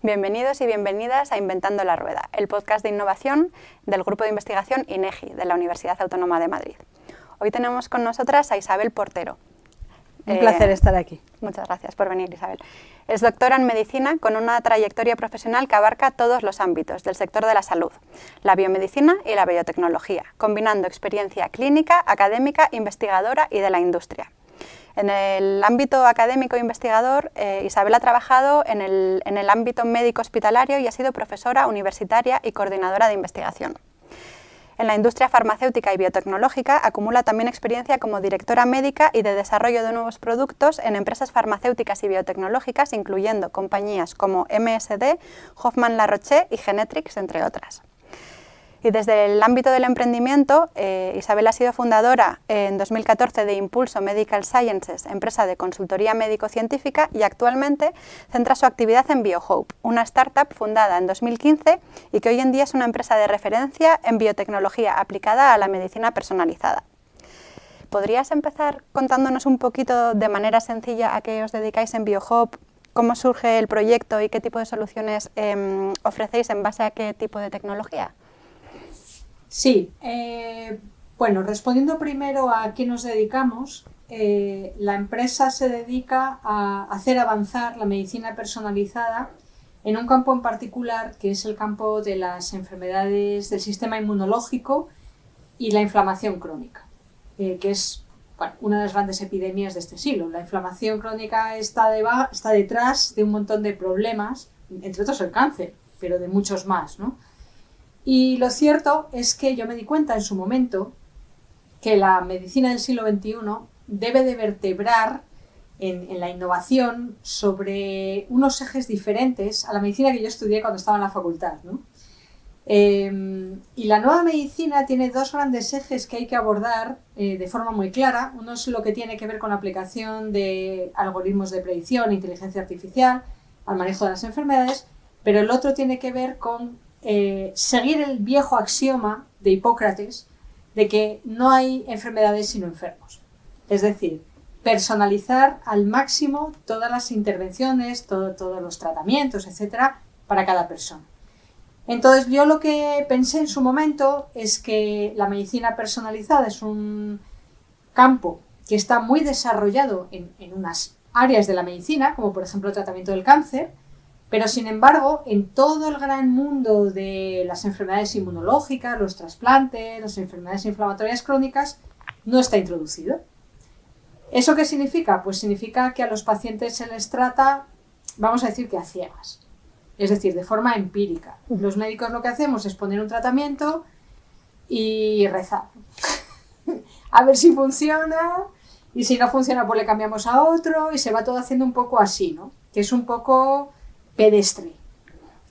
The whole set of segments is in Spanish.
Bienvenidos y bienvenidas a Inventando la Rueda, el podcast de innovación del Grupo de Investigación INEGI de la Universidad Autónoma de Madrid. Hoy tenemos con nosotras a Isabel Portero. Un placer estar aquí. Muchas gracias por venir, Isabel. Es doctora en medicina con una trayectoria profesional que abarca todos los ámbitos del sector de la salud, la biomedicina y la biotecnología, combinando experiencia clínica, académica, investigadora y de la industria. En el ámbito académico e investigador, Isabel ha trabajado en el ámbito médico hospitalario y ha sido profesora universitaria y coordinadora de investigación. En la industria farmacéutica y biotecnológica acumula también experiencia como directora médica y de desarrollo de nuevos productos en empresas farmacéuticas y biotecnológicas, incluyendo compañías como MSD, Hoffmann La Roche y Genetrix, entre otras. Y desde el ámbito del emprendimiento, Isabel ha sido fundadora en 2014 de Impulso Medical Sciences, empresa de consultoría médico-científica, y actualmente centra su actividad en BioHope, una startup fundada en 2015 y que hoy en día es una empresa de referencia en biotecnología aplicada a la medicina personalizada. ¿Podrías empezar contándonos un poquito de manera sencilla a qué os dedicáis en BioHope, cómo surge el proyecto y qué tipo de soluciones ofrecéis en base a qué tipo de tecnología? Sí, bueno, respondiendo primero a qué nos dedicamos, la empresa se dedica a hacer avanzar la medicina personalizada en un campo en particular, que es el campo de las enfermedades del sistema inmunológico y la inflamación crónica, que es una de las grandes epidemias de este siglo. La inflamación crónica está detrás de un montón de problemas, entre otros el cáncer, pero de muchos más, ¿no? Y lo cierto es que yo me di cuenta en su momento que la medicina del siglo XXI debe de vertebrar en la innovación sobre unos ejes diferentes a la medicina que yo estudié cuando estaba en la facultad, ¿no? Y la nueva medicina tiene dos grandes ejes que hay que abordar de forma muy clara. Uno es lo que tiene que ver con la aplicación de algoritmos de predicción, inteligencia artificial, al manejo de las enfermedades, pero el otro tiene que ver con seguir el viejo axioma de Hipócrates de que no hay enfermedades sino enfermos. Es decir, personalizar al máximo todas las intervenciones, todos los tratamientos, etcétera, para cada persona. Entonces, yo lo que pensé en su momento es que la medicina personalizada es un campo que está muy desarrollado en unas áreas de la medicina, como por ejemplo el tratamiento del cáncer, pero sin embargo, en todo el gran mundo de las enfermedades inmunológicas, los trasplantes, las enfermedades inflamatorias crónicas, no está introducido. ¿Eso qué significa? Pues significa que a los pacientes se les trata, vamos a decir que a ciegas, es decir, de forma empírica. Los médicos lo que hacemos es poner un tratamiento y rezar. A ver si funciona, y si no funciona pues le cambiamos a otro, y se va todo haciendo un poco así, ¿no? Que es un poco pedestre.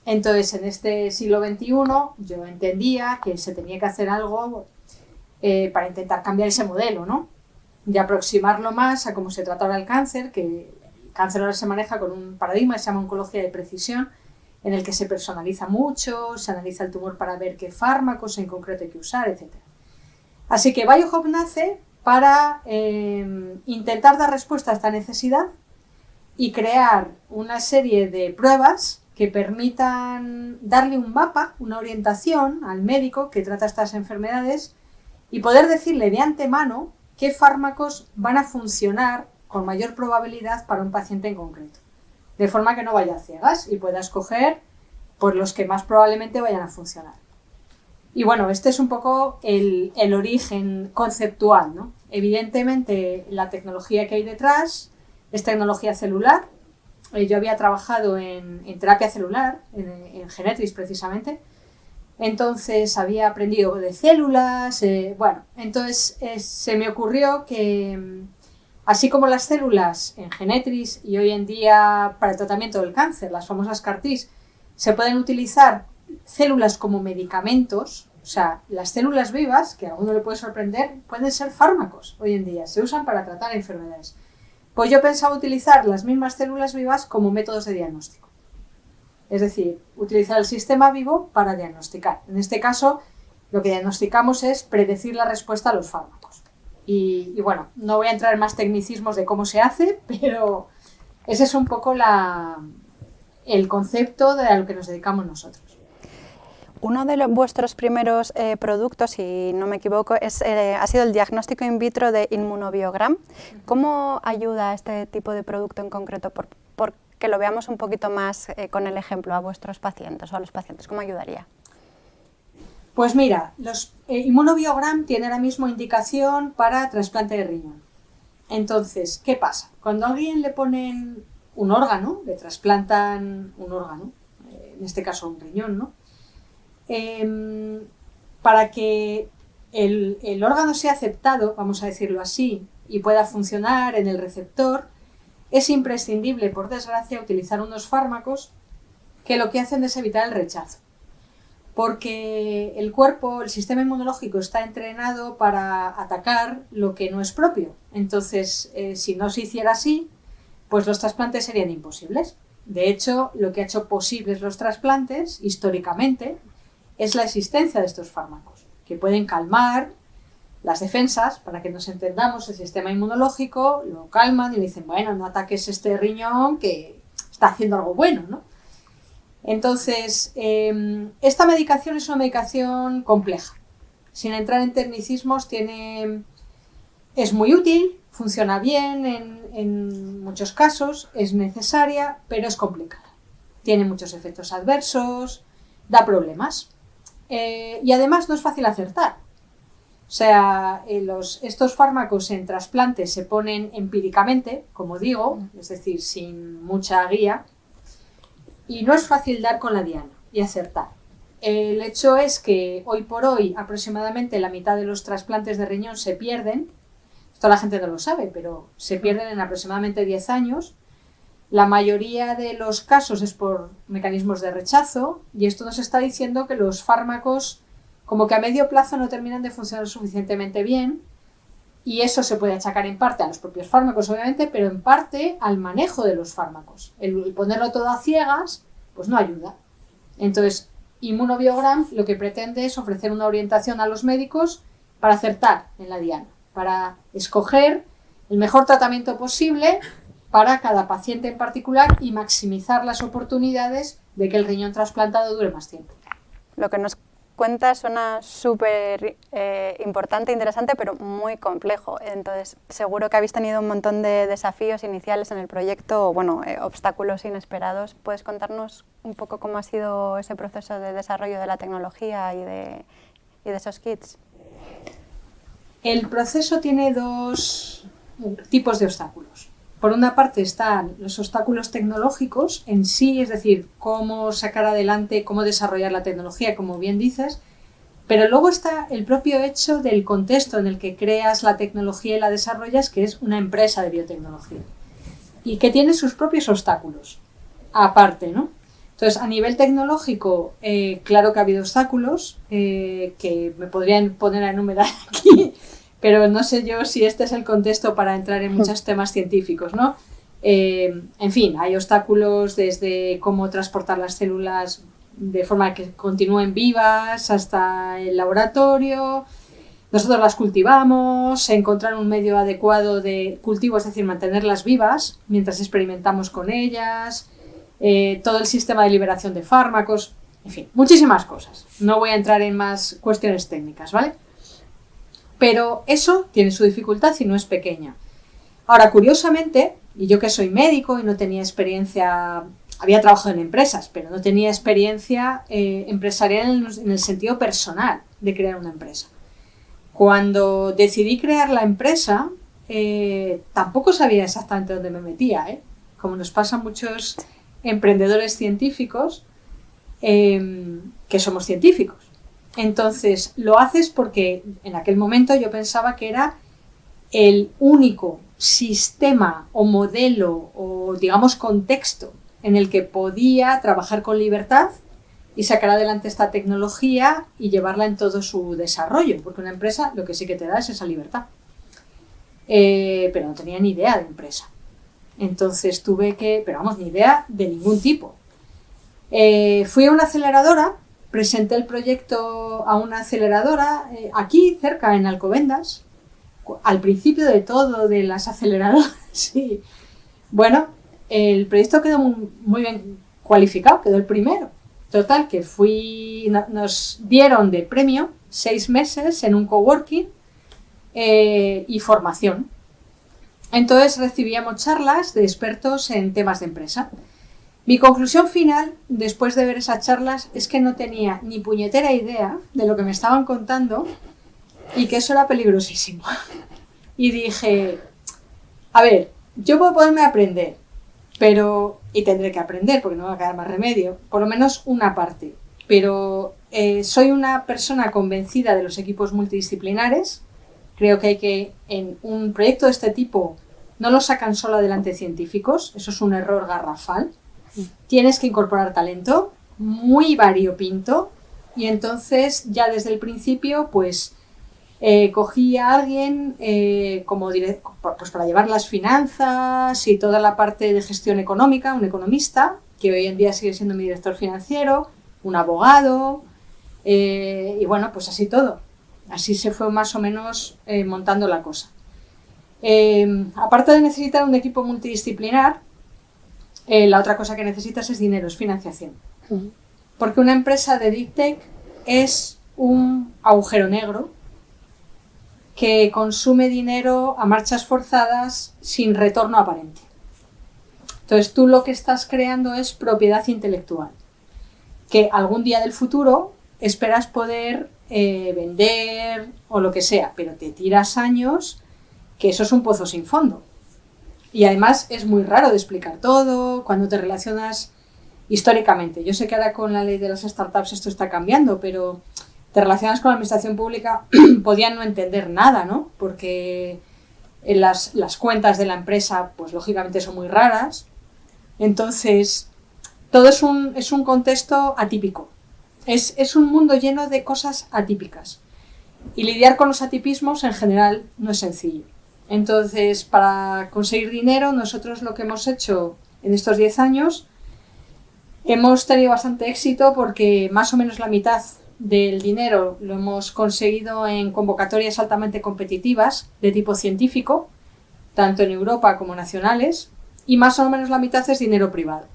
Entonces, en este siglo XXI yo entendía que se tenía que hacer algo para intentar cambiar ese modelo, ¿no? Y aproximarlo más a cómo se trata ahora el cáncer, que el cáncer ahora se maneja con un paradigma que se llama oncología de precisión, en el que se personaliza mucho, se analiza el tumor para ver qué fármacos en concreto hay que usar, etc. Así que BioHope nace para intentar dar respuesta a esta necesidad y crear una serie de pruebas que permitan darle un mapa, una orientación al médico que trata estas enfermedades y poder decirle de antemano qué fármacos van a funcionar con mayor probabilidad para un paciente en concreto. De forma que no vaya a ciegas y pueda escoger por los que más probablemente vayan a funcionar. Y bueno, este es un poco el origen conceptual, ¿no? Evidentemente, la tecnología que hay detrás es tecnología celular. Yo había trabajado en terapia celular, en Genetrix precisamente. Entonces había aprendido de células. Entonces se me ocurrió que, así como las células en Genetrix y hoy en día para el tratamiento del cáncer, las famosas CAR-Ts, se pueden utilizar células como medicamentos, o sea, las células vivas, que a uno le puede sorprender, pueden ser fármacos hoy en día, se usan para tratar enfermedades. Pues yo pensaba utilizar las mismas células vivas como métodos de diagnóstico. Es decir, utilizar el sistema vivo para diagnosticar. En este caso, lo que diagnosticamos es predecir la respuesta a los fármacos. Y bueno, no voy a entrar en más tecnicismos de cómo se hace, pero ese es un poco el concepto de a lo que nos dedicamos nosotros. Uno de vuestros primeros productos, si no me equivoco, ha sido el diagnóstico in vitro de Immunobiogram. ¿Cómo ayuda este tipo de producto en concreto? Por que lo veamos un poquito más con el ejemplo a vuestros pacientes o a los pacientes. ¿Cómo ayudaría? Pues mira, los Immunobiogram tiene ahora mismo indicación para trasplante de riñón. Entonces, ¿qué pasa? Cuando a alguien le ponen un órgano, le trasplantan un órgano, en este caso un riñón, ¿no? Para que el órgano sea aceptado, vamos a decirlo así, y pueda funcionar en el receptor, es imprescindible, por desgracia, utilizar unos fármacos que lo que hacen es evitar el rechazo. Porque el cuerpo, el sistema inmunológico está entrenado para atacar lo que no es propio. Entonces, si no se hiciera así, pues los trasplantes serían imposibles. De hecho, lo que ha hecho posibles los trasplantes, históricamente, es la existencia de estos fármacos, que pueden calmar las defensas, para que nos entendamos, el sistema inmunológico, lo calman y le dicen, bueno, no ataques este riñón que está haciendo algo bueno, ¿no? Entonces, esta medicación es una medicación compleja. Sin entrar en tecnicismos, es muy útil, funciona bien en muchos casos, es necesaria, pero es complicada. Tiene muchos efectos adversos, da problemas. Y además no es fácil acertar. O sea, estos fármacos en trasplantes se ponen empíricamente, como digo, es decir, sin mucha guía, y no es fácil dar con la diana y acertar. El hecho es que hoy por hoy aproximadamente la mitad de los trasplantes de riñón se pierden. Esto la gente no lo sabe, pero se pierden en aproximadamente 10 años. La mayoría de los casos es por mecanismos de rechazo, y esto nos está diciendo que los fármacos como que a medio plazo no terminan de funcionar suficientemente bien, y eso se puede achacar en parte a los propios fármacos, obviamente, pero en parte al manejo de los fármacos. El ponerlo todo a ciegas, pues no ayuda. Entonces, Immunobiogram lo que pretende es ofrecer una orientación a los médicos para acertar en la diana, para escoger el mejor tratamiento posible para cada paciente en particular y maximizar las oportunidades de que el riñón trasplantado dure más tiempo. Lo que nos cuenta suena súper importante, interesante, pero muy complejo. Entonces, seguro que habéis tenido un montón de desafíos iniciales en el proyecto, o bueno, obstáculos inesperados. ¿Puedes contarnos un poco cómo ha sido ese proceso de desarrollo de la tecnología y de esos kits? El proceso tiene dos tipos de obstáculos. Por una parte están los obstáculos tecnológicos en sí, es decir, cómo sacar adelante, cómo desarrollar la tecnología, como bien dices, pero luego está el propio hecho del contexto en el que creas la tecnología y la desarrollas, que es una empresa de biotecnología, y que tiene sus propios obstáculos, aparte, ¿no? Entonces, a nivel tecnológico, claro que ha habido obstáculos que me podrían poner a enumerar aquí, pero no sé yo si este es el contexto para entrar en muchos temas científicos, ¿no? En fin, hay obstáculos desde cómo transportar las células de forma que continúen vivas hasta el laboratorio. Nosotros las cultivamos, encontrar un medio adecuado de cultivo, es decir, mantenerlas vivas mientras experimentamos con ellas, todo el sistema de liberación de fármacos, en fin, muchísimas cosas. No voy a entrar en más cuestiones técnicas, ¿vale? Pero eso tiene su dificultad y no es pequeña. Ahora, curiosamente, y yo que soy médico y no tenía experiencia, había trabajado en empresas, pero no tenía experiencia empresarial en el sentido personal de crear una empresa. Cuando decidí crear la empresa, tampoco sabía exactamente dónde me metía, como nos pasa a muchos emprendedores científicos, que somos científicos. Entonces, lo haces porque en aquel momento yo pensaba que era el único sistema o modelo o, digamos, contexto en el que podía trabajar con libertad y sacar adelante esta tecnología y llevarla en todo su desarrollo, porque una empresa lo que sí que te da es esa libertad. Pero no tenía ni idea de empresa. Entonces ni idea de ningún tipo. Fui a una aceleradora. Presenté el proyecto a una aceleradora aquí, cerca, en Alcobendas, al principio de todo de las aceleradoras. Sí. Bueno, el proyecto quedó muy bien cualificado, quedó el primero. Total, que nos dieron de premio 6 meses en un coworking y formación. Entonces recibíamos charlas de expertos en temas de empresa. Mi conclusión final, después de ver esas charlas, es que no tenía ni puñetera idea de lo que me estaban contando y que eso era peligrosísimo. Y dije, a ver, yo puedo ponerme a aprender, y tendré que aprender porque no me va a quedar más remedio, por lo menos una parte. Pero soy una persona convencida de los equipos multidisciplinares. Creo que en un proyecto de este tipo no lo sacan solo adelante científicos, eso es un error garrafal. Tienes que incorporar talento muy variopinto y entonces ya desde el principio pues cogí a alguien pues para llevar las finanzas y toda la parte de gestión económica, un economista, que hoy en día sigue siendo mi director financiero, un abogado, y bueno, pues así todo. Así se fue más o menos montando la cosa. Aparte de necesitar un equipo multidisciplinar, la otra cosa que necesitas es dinero, es financiación. Porque una empresa de Deep Tech es un agujero negro que consume dinero a marchas forzadas sin retorno aparente. Entonces tú lo que estás creando es propiedad intelectual, que algún día del futuro esperas poder vender o lo que sea, pero te tiras años que eso es un pozo sin fondo. Y además es muy raro de explicar todo cuando te relacionas históricamente. Yo sé que ahora con la ley de las startups esto está cambiando, pero te relacionas con la administración pública, podían no entender nada, ¿no? Porque las cuentas de la empresa, pues lógicamente son muy raras. Entonces, todo es un contexto atípico. Es un mundo lleno de cosas atípicas. Y lidiar con los atipismos en general no es sencillo. Entonces, para conseguir dinero, nosotros lo que hemos hecho en estos 10 años, hemos tenido bastante éxito porque más o menos la mitad del dinero lo hemos conseguido en convocatorias altamente competitivas de tipo científico, tanto en Europa como nacionales, y más o menos la mitad es dinero privado.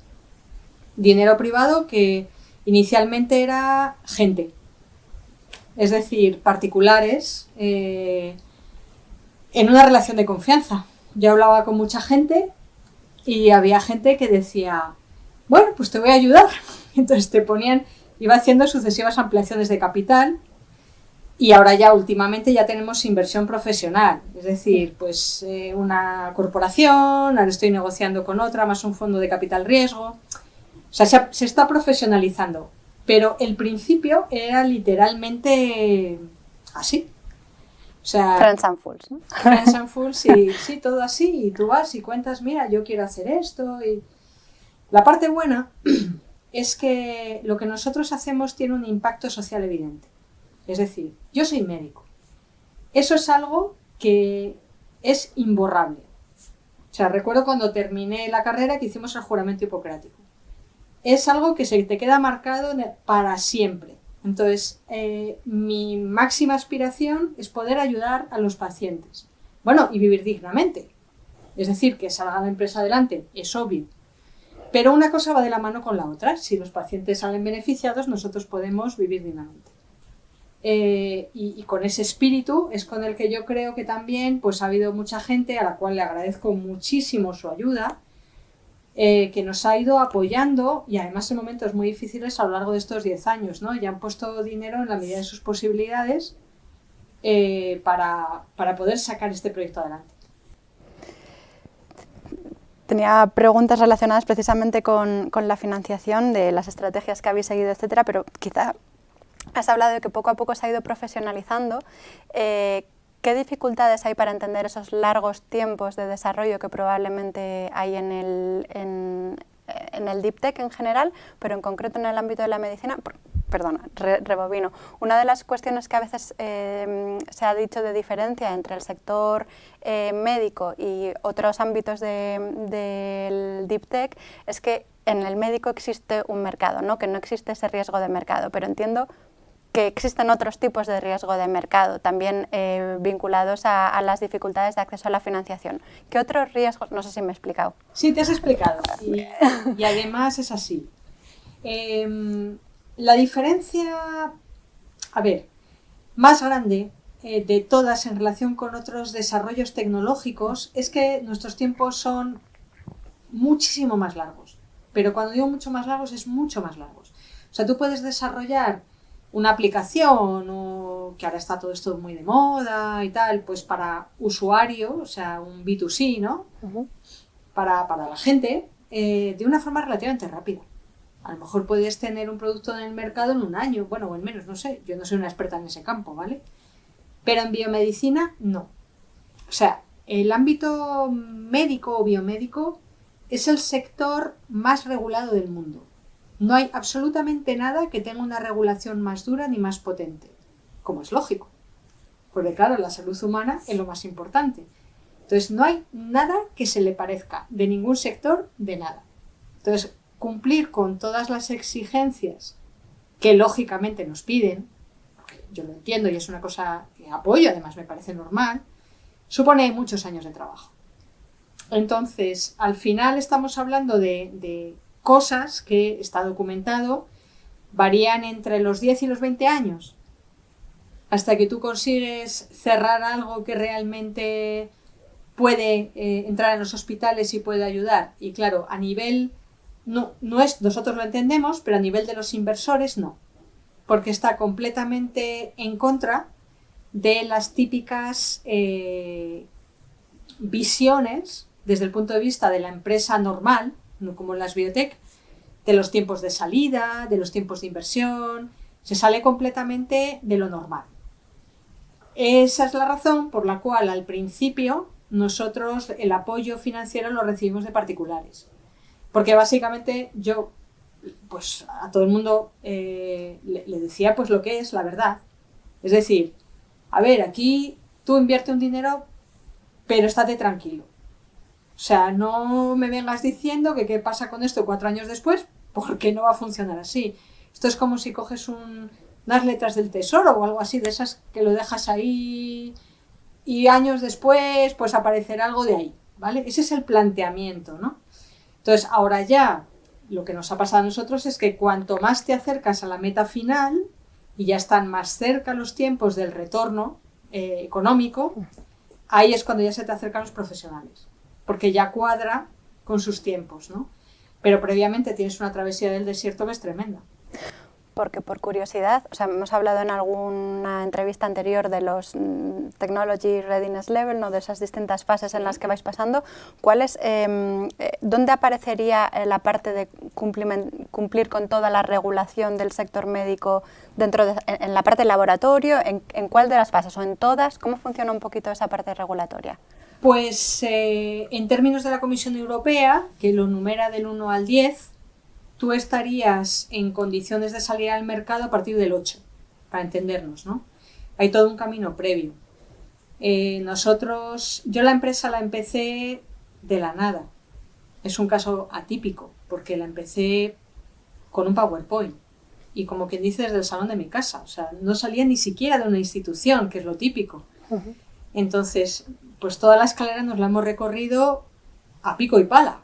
Dinero privado que inicialmente era gente, es decir, particulares, en una relación de confianza. Yo hablaba con mucha gente y había gente que decía, bueno, pues te voy a ayudar. Entonces iba haciendo sucesivas ampliaciones de capital y ahora ya últimamente ya tenemos inversión profesional. Es decir, pues una corporación, ahora estoy negociando con otra, más un fondo de capital riesgo. O sea, se está profesionalizando. Pero el principio era literalmente así. O sea, Friends and Fools, ¿no? Friends and Fools, sí, todo así. Y tú vas y cuentas, mira, yo quiero hacer esto. Y la parte buena es que lo que nosotros hacemos tiene un impacto social evidente. Es decir, yo soy médico. Eso es algo que es imborrable. O sea, recuerdo cuando terminé la carrera que hicimos el juramento hipocrático. Es algo que se te queda marcado para siempre. Entonces, mi máxima aspiración es poder ayudar a los pacientes. Bueno, y vivir dignamente. Es decir, que salga la empresa adelante, es obvio. Pero una cosa va de la mano con la otra. Si los pacientes salen beneficiados, nosotros podemos vivir dignamente. Y con ese espíritu es con el que yo creo que también pues, ha habido mucha gente a la cual le agradezco muchísimo su ayuda, que nos ha ido apoyando y además en momentos muy difíciles a lo largo de estos 10 años, ¿no? Y han puesto dinero en la medida de sus posibilidades para poder sacar este proyecto adelante. Tenía preguntas relacionadas precisamente con la financiación, de las estrategias que habéis seguido, etcétera, pero quizá has hablado de que poco a poco se ha ido profesionalizando. ¿Qué dificultades hay para entender esos largos tiempos de desarrollo que probablemente hay en el Deep Tech en general, pero en concreto en el ámbito de la medicina? Perdona, rebobino. Una de las cuestiones que a veces se ha dicho de diferencia entre el sector médico y otros ámbitos del Deep Tech es que en el médico existe un mercado, ¿no? Que no existe ese riesgo de mercado, pero entiendo que existen otros tipos de riesgo de mercado, también vinculados a las dificultades de acceso a la financiación. ¿Qué otros riesgos? No sé si me he explicado. Sí, te has explicado. Y además es así. La diferencia, a ver, más grande de todas en relación con otros desarrollos tecnológicos es que nuestros tiempos son muchísimo más largos. Pero cuando digo mucho más largos, es mucho más largos. O sea, tú puedes desarrollar una aplicación, o que ahora está todo esto muy de moda y tal, pues para usuario, o sea, un B2C, ¿no? Para la gente, de una forma relativamente rápida. A lo mejor puedes tener un producto en el mercado en un año, bueno, o en menos, no sé. Yo no soy una experta en ese campo, ¿vale? Pero en biomedicina, no. O sea, el ámbito médico o biomédico es el sector más regulado del mundo. No hay absolutamente nada que tenga una regulación más dura ni más potente, como es lógico. Porque claro, la salud humana es lo más importante. Entonces no hay nada que se le parezca de ningún sector, de nada. Entonces, cumplir con todas las exigencias que lógicamente nos piden, porque yo lo entiendo y es una cosa que apoyo, además me parece normal, supone muchos años de trabajo. Entonces, al final estamos hablando de cosas que, está documentado, varían entre los 10 y los 20 años, hasta que tú consigues cerrar algo que realmente puede entrar en los hospitales y puede ayudar. Y claro, a nivel, no es, nosotros lo entendemos, pero a nivel de los inversores no, porque está completamente en contra de las típicas visiones desde el punto de vista de la empresa normal, no como las biotech, de los tiempos de salida, de los tiempos de inversión. Se sale completamente de lo normal. Esa es la razón por la cual al principio nosotros el apoyo financiero lo recibimos de particulares. Porque básicamente yo pues a todo el mundo le decía pues lo que es la verdad. Es decir, a ver, aquí tú invierte un dinero, pero estate tranquilo. O sea, no me vengas diciendo que qué pasa con esto 4 años después, porque no va a funcionar así. Esto es como si coges unas letras del tesoro o algo así, de esas que lo dejas ahí y años después pues aparecerá algo de ahí, ¿vale? Ese es el planteamiento, ¿no? Entonces, ahora ya lo que nos ha pasado a nosotros es que cuanto más te acercas a la meta final y ya están más cerca los tiempos del retorno económico, ahí es cuando ya se te acercan los profesionales, porque ya cuadra con sus tiempos, ¿no? Pero previamente tienes una travesía del desierto que es tremenda. Porque por curiosidad, o sea, hemos hablado en alguna entrevista anterior de los Technology Readiness Level, ¿no? De esas distintas fases en las que vais pasando. ¿Dónde aparecería la parte de cumplir con toda la regulación del sector médico en la parte de laboratorio? ¿En cuál de las fases o en todas? ¿Cómo funciona un poquito esa parte regulatoria? Pues en términos de la Comisión Europea, que lo numera del 1 al 10, tú estarías en condiciones de salir al mercado a partir del 8, para entendernos, ¿no? Hay todo un camino previo. Yo la empresa la empecé de la nada. Es un caso atípico, porque la empecé con un PowerPoint y como quien dice desde el salón de mi casa. O sea, no salía ni siquiera de una institución, que es lo típico. Entonces, pues toda la escalera nos la hemos recorrido a pico y pala,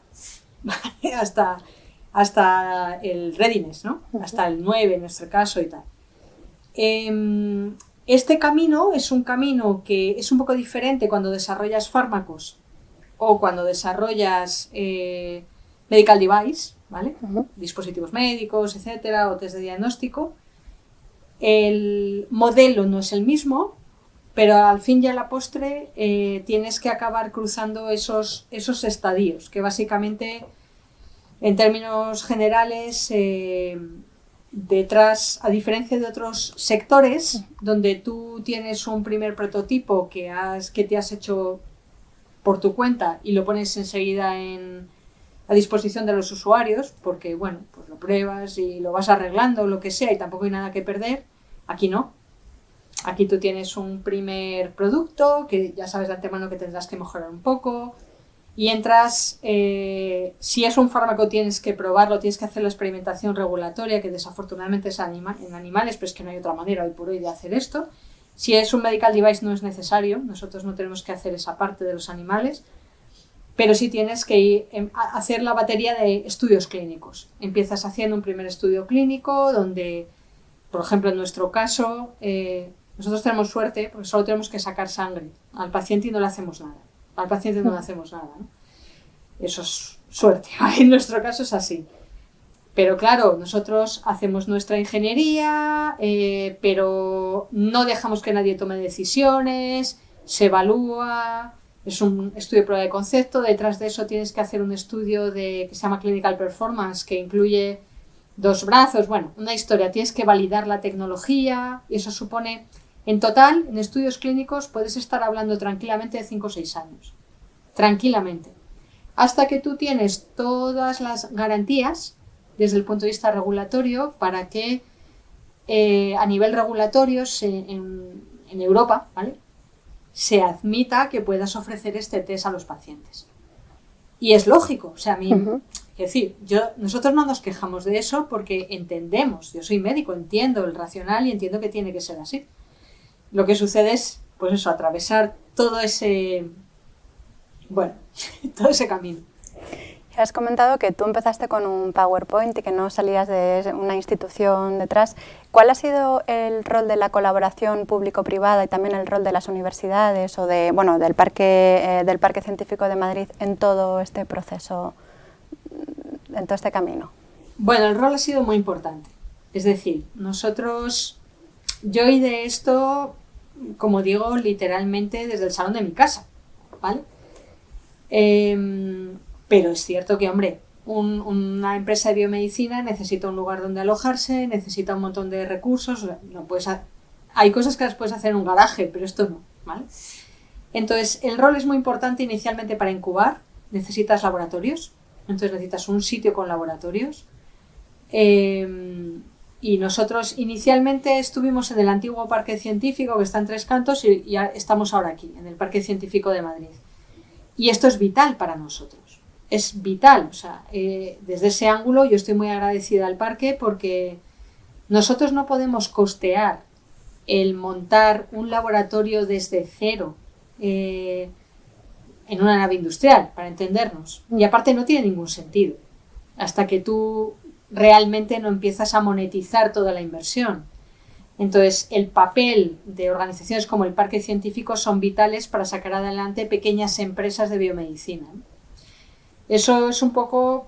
¿vale? hasta el readiness, ¿no? Hasta el 9 en nuestro caso y tal. Este camino es un camino que es un poco diferente cuando desarrollas fármacos o cuando desarrollas medical device, ¿vale? Dispositivos médicos, etcétera, o test de diagnóstico. El modelo no es el mismo, pero al fin y a la postre tienes que acabar cruzando esos estadios, que básicamente, en términos generales, detrás, a diferencia de otros sectores, donde tú tienes un primer prototipo que te has hecho por tu cuenta y lo pones enseguida a disposición de los usuarios, porque bueno, pues lo pruebas y lo vas arreglando, lo que sea, y tampoco hay nada que perder. Aquí no. Aquí tú tienes un primer producto que ya sabes de antemano que tendrás que mejorar un poco y entras, si es un fármaco tienes que probarlo, tienes que hacer la experimentación regulatoria, que desafortunadamente es en animales, pero es que no hay otra manera hoy por hoy de hacer esto. Si es un medical device no es necesario, nosotros no tenemos que hacer esa parte de los animales. pero sí tienes que ir a hacer la batería de estudios clínicos. Empiezas haciendo un primer estudio clínico donde, por ejemplo, en nuestro caso, nosotros tenemos suerte porque solo tenemos que sacar sangre al paciente y no le hacemos nada. Al paciente no le hacemos nada, ¿no? Eso es suerte. En nuestro caso es así. Pero claro, nosotros hacemos nuestra ingeniería, pero no dejamos que nadie tome decisiones, se evalúa, es un estudio de prueba de concepto, detrás de eso tienes que hacer un estudio que se llama Clinical Performance, que incluye 2 brazos, bueno, una historia, tienes que validar la tecnología y eso supone, en total, en estudios clínicos puedes estar hablando tranquilamente de 5 o 6 años, tranquilamente, hasta que tú tienes todas las garantías desde el punto de vista regulatorio para que a nivel regulatorio en Europa, ¿vale?, se admita que puedas ofrecer este test a los pacientes. Y es lógico, o sea, a mí, es decir, nosotros no nos quejamos de eso porque entendemos, yo soy médico, entiendo el racional y entiendo que tiene que ser así. Lo que sucede es, pues eso, atravesar todo ese, bueno, todo ese camino. Has comentado que tú empezaste con un PowerPoint y que no salías de una institución detrás. ¿Cuál ha sido el rol de la colaboración público-privada y también el rol de las universidades o del Parque Científico de Madrid en todo este proceso, en todo este camino? Bueno, el rol ha sido muy importante. Es decir, yo oí de esto, como digo, literalmente desde el salón de mi casa, ¿vale? Pero es cierto que, hombre, una empresa de biomedicina necesita un lugar donde alojarse, necesita un montón de recursos. Hay cosas que las puedes hacer en un garaje, pero esto no, ¿vale? Entonces, el rol es muy importante inicialmente para incubar. Necesitas laboratorios, entonces necesitas un sitio con laboratorios. Y nosotros inicialmente estuvimos en el antiguo Parque Científico, que está en Tres Cantos, y ya estamos ahora aquí, en el Parque Científico de Madrid. Y esto es vital para nosotros. Es vital, o sea, desde ese ángulo yo estoy muy agradecida al parque porque nosotros no podemos costear el montar un laboratorio desde cero en una nave industrial, para entendernos. Y aparte no tiene ningún sentido hasta que tú realmente no empiezas a monetizar toda la inversión. Entonces, el papel de organizaciones como el Parque Científico son vitales para sacar adelante pequeñas empresas de biomedicina. Eso es un poco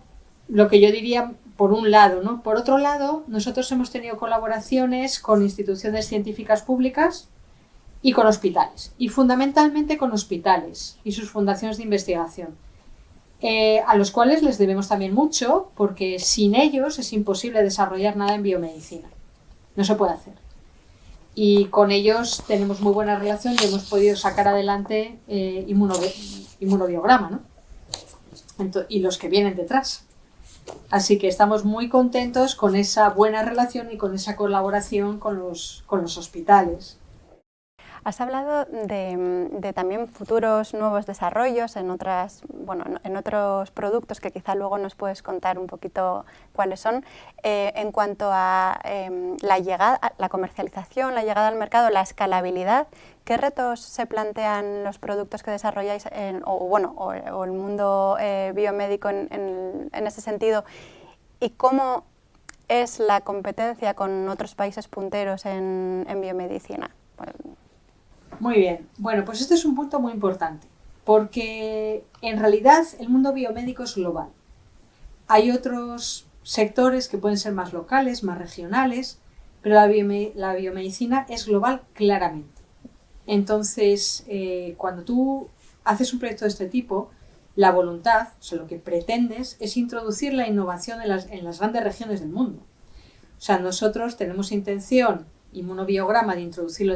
lo que yo diría por un lado, ¿no? Por otro lado, nosotros hemos tenido colaboraciones con instituciones científicas públicas y con hospitales, y fundamentalmente con hospitales y sus fundaciones de investigación, a los cuales les debemos también mucho, porque sin ellos es imposible desarrollar nada en biomedicina. No se puede hacer. Y con ellos tenemos muy buena relación y hemos podido sacar adelante inmunobiograma, ¿no? Y los que vienen detrás. Así que estamos muy contentos con esa buena relación y con esa colaboración con los hospitales. Has hablado de también futuros nuevos desarrollos en otros productos que quizá luego nos puedes contar un poquito cuáles son. En cuanto a la comercialización, la llegada al mercado, la escalabilidad, ¿qué retos se plantean los productos que desarrolláis o el mundo biomédico en ese sentido? ¿Y cómo es la competencia con otros países punteros en biomedicina? Muy bien. Bueno, pues este es un punto muy importante, porque en realidad el mundo biomédico es global. Hay otros sectores que pueden ser más locales, más regionales, pero la biomedicina es global claramente. Entonces, cuando tú haces un proyecto de este tipo, la voluntad, o sea, lo que pretendes es introducir la innovación en las grandes regiones del mundo. O sea, nosotros tenemos intención, inmunobiograma, de introducirlo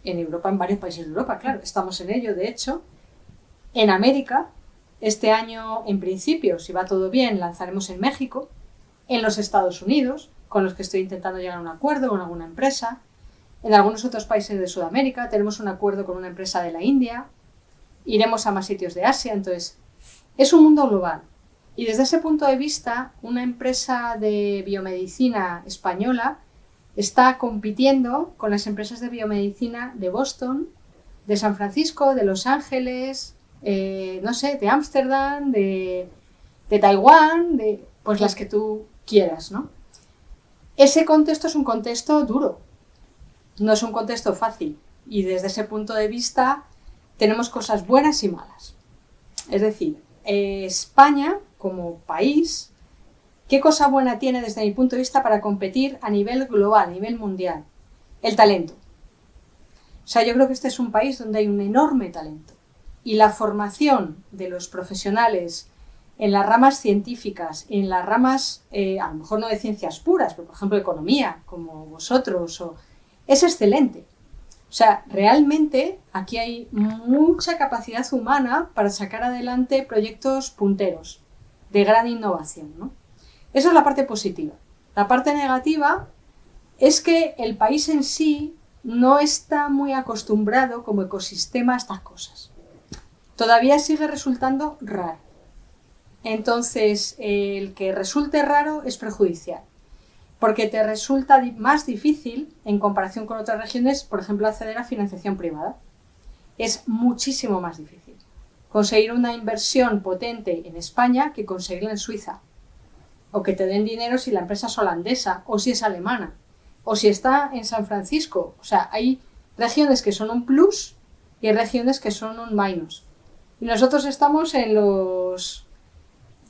en varios países de Europa, claro, estamos en ello, de hecho. En América, este año, en principio, si va todo bien, lanzaremos en México, en los Estados Unidos, con los que estoy intentando llegar a un acuerdo con alguna empresa, en algunos otros países de Sudamérica, tenemos un acuerdo con una empresa de la India, iremos a más sitios de Asia, entonces, es un mundo global. Y desde ese punto de vista, una empresa de biomedicina española está compitiendo con las empresas de biomedicina de Boston, de San Francisco, de Los Ángeles, no sé, de Ámsterdam, de Taiwán, pues las que tú quieras, ¿no? Ese contexto es un contexto duro, no es un contexto fácil, y desde ese punto de vista tenemos cosas buenas y malas. Es decir, España como país, ¿qué cosa buena tiene desde mi punto de vista para competir a nivel global, a nivel mundial? El talento. O sea, yo creo que este es un país donde hay un enorme talento, y la formación de los profesionales en las ramas científicas, en las ramas, a lo mejor no de ciencias puras, pero por ejemplo economía, como vosotros, es excelente. O sea, realmente aquí hay mucha capacidad humana para sacar adelante proyectos punteros de gran innovación, ¿no? Eso es la parte positiva. La parte negativa es que el país en sí no está muy acostumbrado como ecosistema a estas cosas. Todavía sigue resultando raro. Entonces, el que resulte raro es perjudicial, porque te resulta más difícil, en comparación con otras regiones, por ejemplo, acceder a financiación privada. Es muchísimo más difícil conseguir una inversión potente en España que conseguirla en Suiza, o que te den dinero si la empresa es holandesa, o si es alemana, o si está en San Francisco. O sea, hay regiones que son un plus y hay regiones que son un minus. Y nosotros estamos en los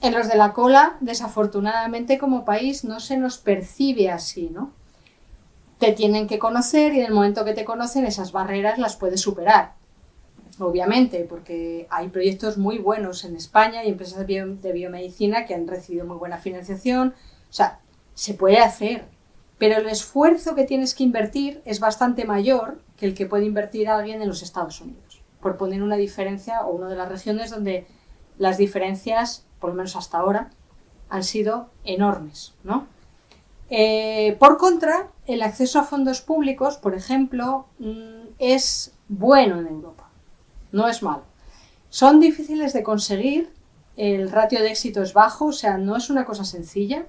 de la cola. Desafortunadamente, como país no se nos percibe así, ¿no? Te tienen que conocer, y en el momento que te conocen esas barreras las puedes superar, obviamente, porque hay proyectos muy buenos en España y empresas de biomedicina que han recibido muy buena financiación. O sea, se puede hacer, pero el esfuerzo que tienes que invertir es bastante mayor que el que puede invertir alguien en los Estados Unidos, por poner una diferencia, o una de las regiones donde las diferencias, por lo menos hasta ahora, han sido enormes, ¿no? Por contra, el acceso a fondos públicos, por ejemplo, es bueno en Europa, no es malo. Son difíciles de conseguir, el ratio de éxito es bajo, o sea, no es una cosa sencilla,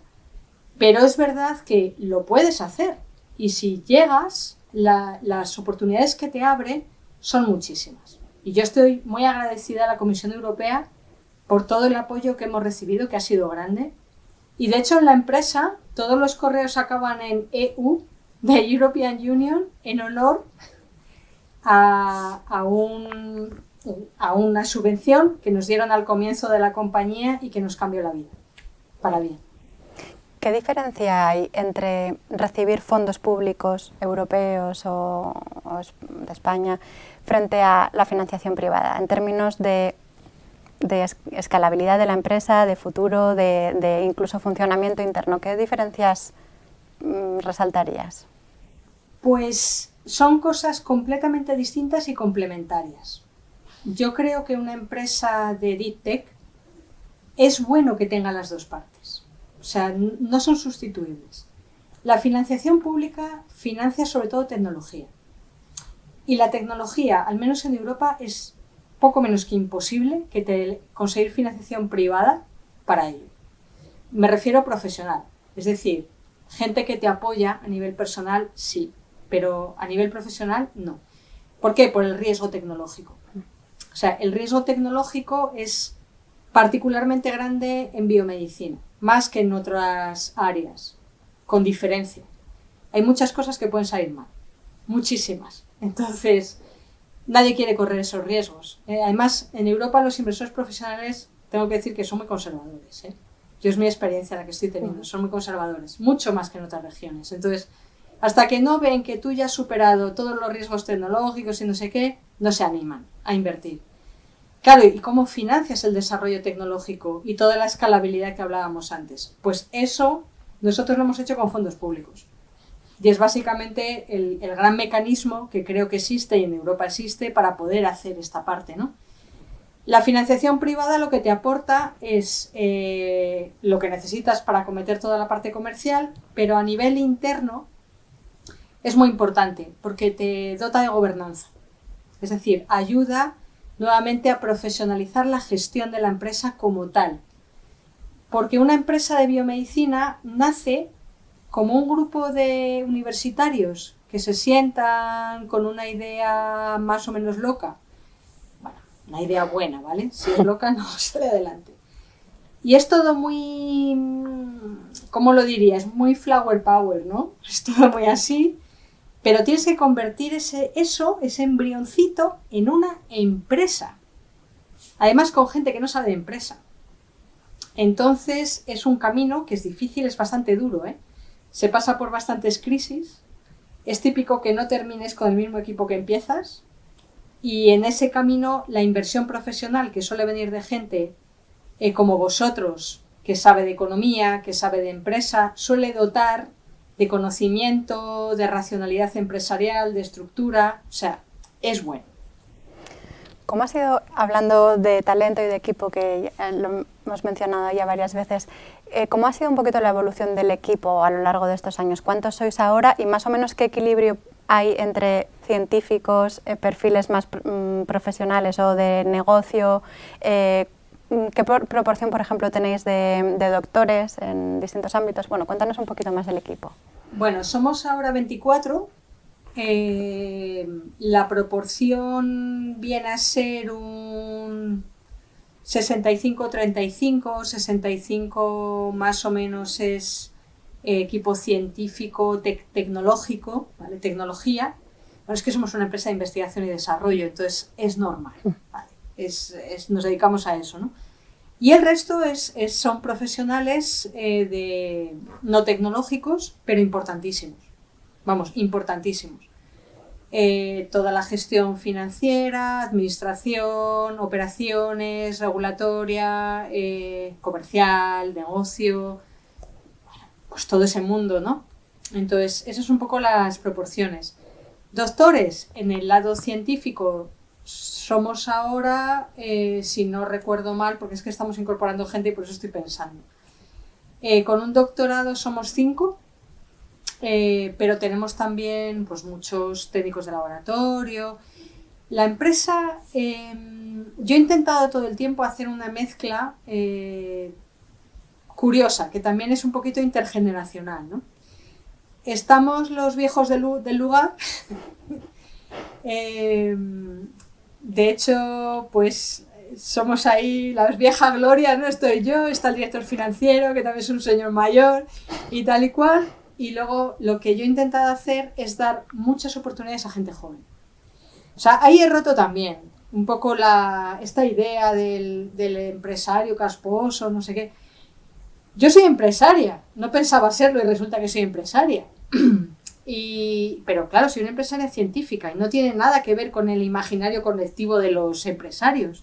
pero es verdad que lo puedes hacer, y si llegas, las oportunidades que te abre son muchísimas. Y yo estoy muy agradecida a la Comisión Europea por todo el apoyo que hemos recibido, que ha sido grande. Y de hecho en la empresa todos los correos acaban en EU, de European Union, en honor a una subvención que nos dieron al comienzo de la compañía y que nos cambió la vida, para bien. ¿Qué diferencia hay entre recibir fondos públicos europeos o de España frente a la financiación privada, en términos de escalabilidad de la empresa, de futuro, de incluso funcionamiento interno? ¿Qué diferencias resaltarías? Pues son cosas completamente distintas y complementarias. Yo creo que una empresa de Deep Tech es bueno que tenga las dos partes. O sea, no son sustituibles. La financiación pública financia sobre todo tecnología. Y la tecnología, al menos en Europa, es poco menos que imposible conseguir financiación privada para ello. Me refiero a profesional, es decir, gente que te apoya a nivel personal, sí, pero a nivel profesional, no. ¿Por qué? Por el riesgo tecnológico. O sea, el riesgo tecnológico es particularmente grande en biomedicina, más que en otras áreas, con diferencia. Hay muchas cosas que pueden salir mal, muchísimas. Entonces, nadie quiere correr esos riesgos. Además, en Europa los inversores profesionales, tengo que decir que son muy conservadores. Yo es mi experiencia la que estoy teniendo, son muy conservadores, mucho más que en otras regiones. Entonces, hasta que no ven que tú ya has superado todos los riesgos tecnológicos y no sé qué, no se animan a invertir. Claro, ¿y cómo financias el desarrollo tecnológico y toda la escalabilidad que hablábamos antes? Pues eso nosotros lo hemos hecho con fondos públicos. Y es básicamente el gran mecanismo que creo que existe y en Europa existe para poder hacer esta parte, ¿no? La financiación privada lo que te aporta es lo que necesitas para acometer toda la parte comercial, pero a nivel interno es muy importante porque te dota de gobernanza. Es decir, ayuda nuevamente a profesionalizar la gestión de la empresa como tal. Porque una empresa de biomedicina nace como un grupo de universitarios que se sientan con una idea más o menos loca. Bueno, una idea buena, ¿vale? Si es loca, no sale adelante. Y es todo muy, ¿cómo lo diría? Es muy flower power, ¿no? Es todo muy así, pero tienes que convertir ese embrioncito, en una empresa. Además, con gente que no sabe de empresa. Entonces, es un camino que es difícil, es bastante duro, ¿eh? Se pasa por bastantes crisis. Es típico que no termines con el mismo equipo que empiezas. Y en ese camino, la inversión profesional, que suele venir de gente como vosotros, que sabe de economía, que sabe de empresa, suele dotar de conocimiento, de racionalidad empresarial, de estructura. O sea, es bueno. ¿Cómo ha sido, hablando de talento y de equipo, que lo hemos mencionado ya varias veces, cómo ha sido un poquito la evolución del equipo a lo largo de estos años? ¿Cuántos sois ahora y más o menos qué equilibrio hay entre científicos, perfiles más profesionales o de negocio? ¿Qué proporción, por ejemplo, tenéis de doctores en distintos ámbitos? Bueno, cuéntanos un poquito más del equipo. Bueno, somos ahora 24. La proporción viene a ser un 65-35, 65 más o menos es equipo científico, tecnológico, ¿vale? Tecnología. Bueno, es que somos una empresa de investigación y desarrollo, entonces es normal, ¿vale? Nos dedicamos a eso, ¿no? Y el resto son profesionales no tecnológicos, pero importantísimos. Vamos, importantísimos. Toda la gestión financiera, administración, operaciones, regulatoria, comercial, negocio, pues todo ese mundo, ¿no? Entonces, esas son un poco las proporciones. Doctores, en el lado científico, somos ahora, si no recuerdo mal, porque es que estamos incorporando gente y por eso estoy pensando. Con un doctorado somos 5. Pero tenemos también pues, muchos técnicos de laboratorio. La empresa, yo he intentado todo el tiempo hacer una mezcla curiosa, que también es un poquito intergeneracional, ¿no? Estamos los viejos del lugar. De hecho, pues somos ahí las viejas glorias, ¿no? Estoy yo, está el director financiero, que también es un señor mayor y tal y cual. Y luego lo que yo he intentado hacer es dar muchas oportunidades a gente joven. O sea, ahí he roto también un poco esta idea del empresario casposo, no sé qué. Yo soy empresaria, no pensaba serlo y resulta que soy empresaria. Pero claro, soy una empresaria científica y no tiene nada que ver con el imaginario colectivo de los empresarios.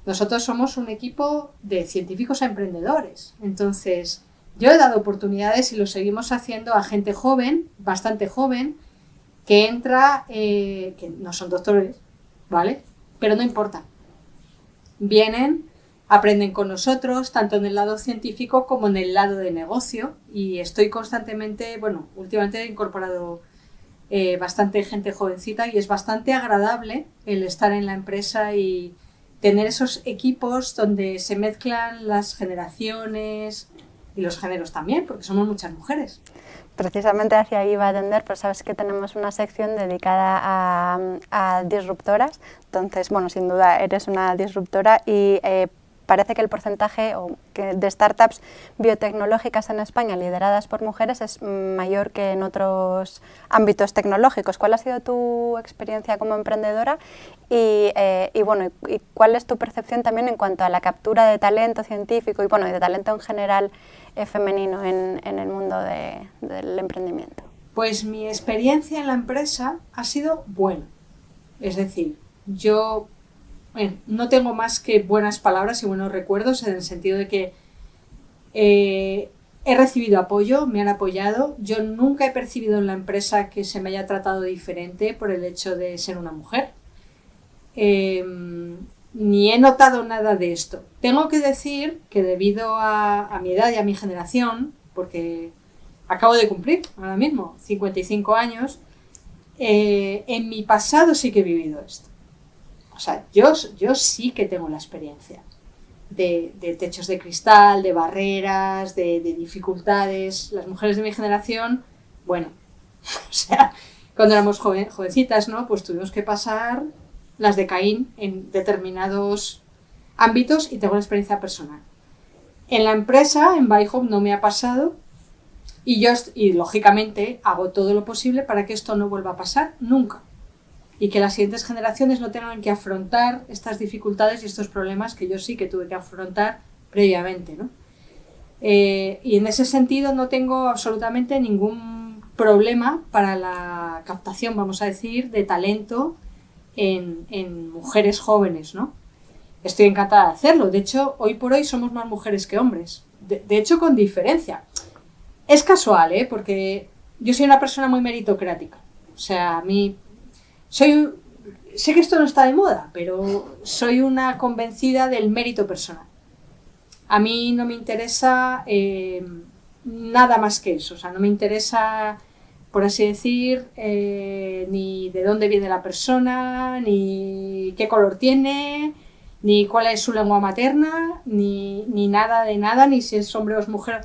Nosotros somos un equipo de científicos a emprendedores. Entonces, yo he dado oportunidades y lo seguimos haciendo a gente joven, bastante joven, que entra, que no son doctores, ¿vale? Pero no importa. Vienen, aprenden con nosotros, tanto en el lado científico como en el lado de negocio, y estoy constantemente, bueno, últimamente he incorporado bastante gente jovencita y es bastante agradable el estar en la empresa y tener esos equipos donde se mezclan las generaciones y los géneros también, porque somos muchas mujeres. Precisamente hacia ahí iba a atender, pero sabes que tenemos una sección dedicada a disruptoras, entonces, bueno, sin duda eres una disruptora y parece que el porcentaje de startups biotecnológicas en España lideradas por mujeres es mayor que en otros ámbitos tecnológicos. ¿Cuál ha sido tu experiencia como emprendedora y cuál es tu percepción también en cuanto a la captura de talento científico y bueno, de talento en general femenino en el mundo del emprendimiento? Pues mi experiencia en la empresa ha sido buena. Es decir, yo no tengo más que buenas palabras y buenos recuerdos en el sentido de que he recibido apoyo, me han apoyado. Yo nunca he percibido en la empresa que se me haya tratado diferente por el hecho de ser una mujer. Ni he notado nada de esto. Tengo que decir que debido a mi edad y a mi generación, porque acabo de cumplir ahora mismo 55 años, en mi pasado sí que he vivido esto. O sea, yo sí que tengo la experiencia de techos de cristal, de barreras, de dificultades. Las mujeres de mi generación, bueno, o sea, cuando éramos jovencitas, ¿no? Pues tuvimos que pasar las de Caín en determinados ámbitos y tengo la experiencia personal. En la empresa, en BuyHome, no me ha pasado y lógicamente hago todo lo posible para que esto no vuelva a pasar nunca y que las siguientes generaciones no tengan que afrontar estas dificultades y estos problemas que yo sí que tuve que afrontar previamente, ¿no? Y en ese sentido no tengo absolutamente ningún problema para la captación, vamos a decir, de talento en mujeres jóvenes, ¿no? Estoy encantada de hacerlo. De hecho, hoy por hoy somos más mujeres que hombres. De hecho, con diferencia. Es casual, porque yo soy una persona muy meritocrática. O sea, a mí... sé que esto no está de moda, pero soy una convencida del mérito personal. A mí no me interesa nada más que eso. O sea, no me interesa, por así decir, ni de dónde viene la persona, ni qué color tiene, ni cuál es su lengua materna, ni nada de nada, ni si es hombre o es mujer.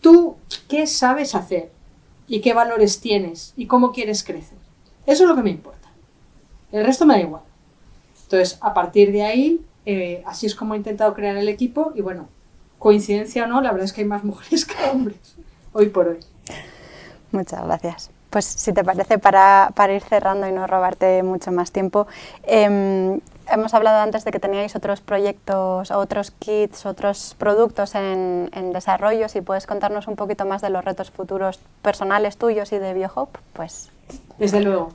Tú, ¿qué sabes hacer? ¿Y qué valores tienes? ¿Y cómo quieres crecer? Eso es lo que me importa. El resto me da igual. Entonces, a partir de ahí, así es como he intentado crear el equipo. Y bueno, coincidencia o no, la verdad es que hay más mujeres que hombres, hoy por hoy. Muchas gracias. Pues si te parece, para ir cerrando y no robarte mucho más tiempo, hemos hablado antes de que teníais otros proyectos, otros kits, otros productos en desarrollo. Si puedes contarnos un poquito más de los retos futuros personales tuyos y de BioHope, pues... Desde luego.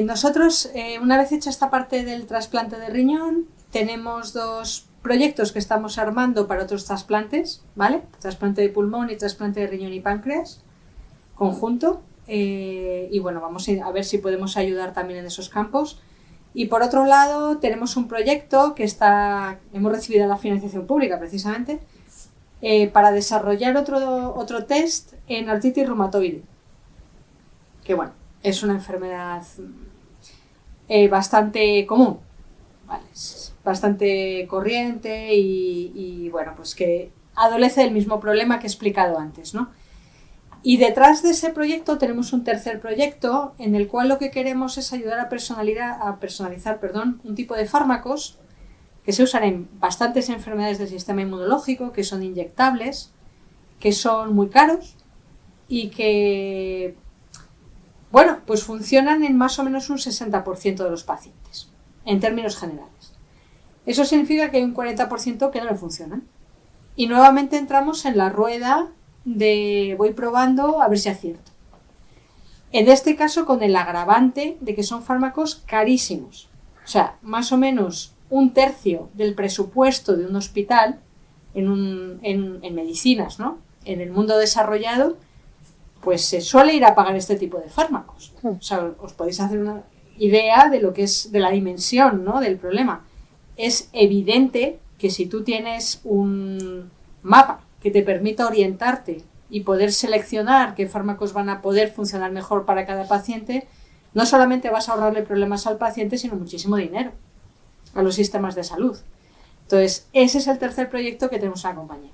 Nosotros, una vez hecha esta parte del trasplante de riñón, tenemos 2 proyectos que estamos armando para otros trasplantes, ¿vale? Trasplante de pulmón y trasplante de riñón y páncreas, conjunto. Y bueno, vamos a ver si podemos ayudar también en esos campos. Y por otro lado, tenemos un proyecto que hemos recibido la financiación pública precisamente, para desarrollar otro test en artritis reumatoide. Que bueno, es una enfermedad bastante común, ¿vale? Es bastante corriente y bueno, pues que adolece del mismo problema que he explicado antes, ¿no? Y detrás de ese proyecto tenemos un tercer proyecto en el cual lo que queremos es ayudar a personalizar un tipo de fármacos que se usan en bastantes enfermedades del sistema inmunológico, que son inyectables, que son muy caros y que, bueno, pues funcionan en más o menos un 60% de los pacientes, en términos generales. Eso significa que hay un 40% que no le funcionan. Y nuevamente entramos en la rueda de voy probando a ver si acierto. En este caso con el agravante de que son fármacos carísimos. O sea, más o menos 1/3 del presupuesto de un hospital en medicinas, ¿no? En el mundo desarrollado, pues se suele ir a pagar este tipo de fármacos. O sea, os podéis hacer una idea de lo que es, de la dimensión, ¿no?, del problema. Es evidente que si tú tienes un mapa que te permita orientarte y poder seleccionar qué fármacos van a poder funcionar mejor para cada paciente, no solamente vas a ahorrarle problemas al paciente, sino muchísimo dinero a los sistemas de salud. Entonces, ese es el tercer proyecto que tenemos en la compañía.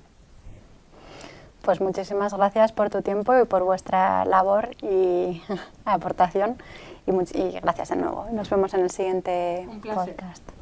Pues muchísimas gracias por tu tiempo y por vuestra labor y aportación. Y gracias de nuevo. Nos vemos en el siguiente podcast.